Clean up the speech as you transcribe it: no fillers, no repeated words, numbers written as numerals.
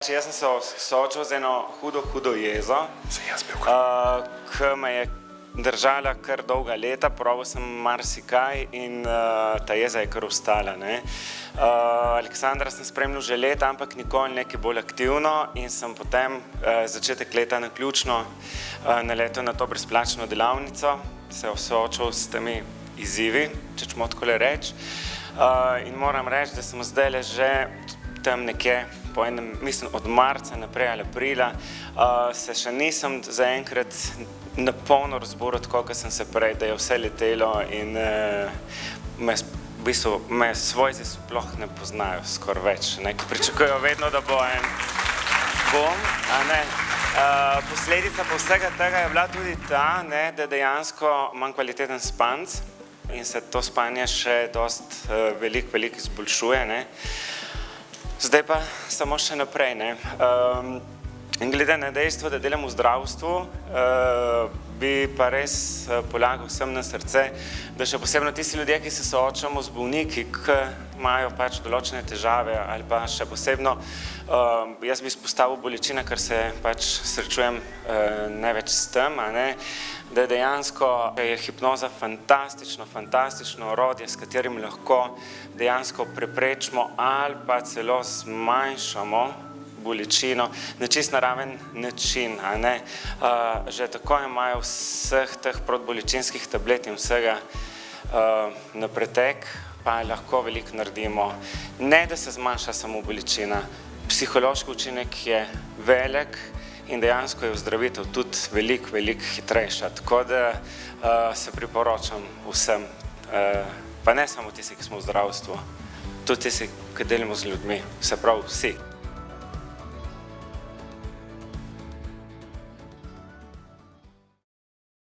Jaz sem se soočil z eno hudo jezo, ki me je držala kar dolga leta, probal sem marsikaj in ta jeza je kar ostala. Aleksandra sem spremljal že leta, ampak nikoli nekaj bolj aktivno in sem potem začetek leta naključno naletel na to brezplačno delavnico, se soočil s temi izzivi, če čemo takole reči. In moram reči, da sem zdajle že tam nekje po enem, mislim, od marca naprej ali aprila, se še nisem zaenkrat na polno razburil tako, kot sem se prej, da je vse letelo in v bistvu me svojci sploh ne poznajo skoraj več, ki pričakujejo vedno, da bo en bom. Posledica pa vsega tega je bila tudi ta, da dejansko imam kvaliteten spanec in se to spanje še dosti veliko izboljšuje. Zdaj pa samo še naprej. In glede na dejstvo, da delam v zdravstvu, bi pa res polagal vsem na srce, da še posebno tisti ljudje, ki se soočamo z bolniki, ki imajo pač določene težave ali pa še posebno, jaz bi izpostavil bolečine, ker se pač srečujem največ s tem, da dejansko je hipnoza fantastično orodje, s katerim lahko dejansko preprečimo ali pa celo zmanjšamo bolečino na čist naraven način. Že tako imajo vseh teh protbolečinskih tablet in vsega na pretek, pa lahko veliko naredimo. Ne, da se zmanjša samo bolečina, psihološki učinek je velik in dejansko je ozdravitev tudi veliko hitrejša. Tako da se priporočam vsem, pa ne samo tisti, ki smo v zdravstvu, tudi tisti, ki delamo z ljudmi, se pravi vsi.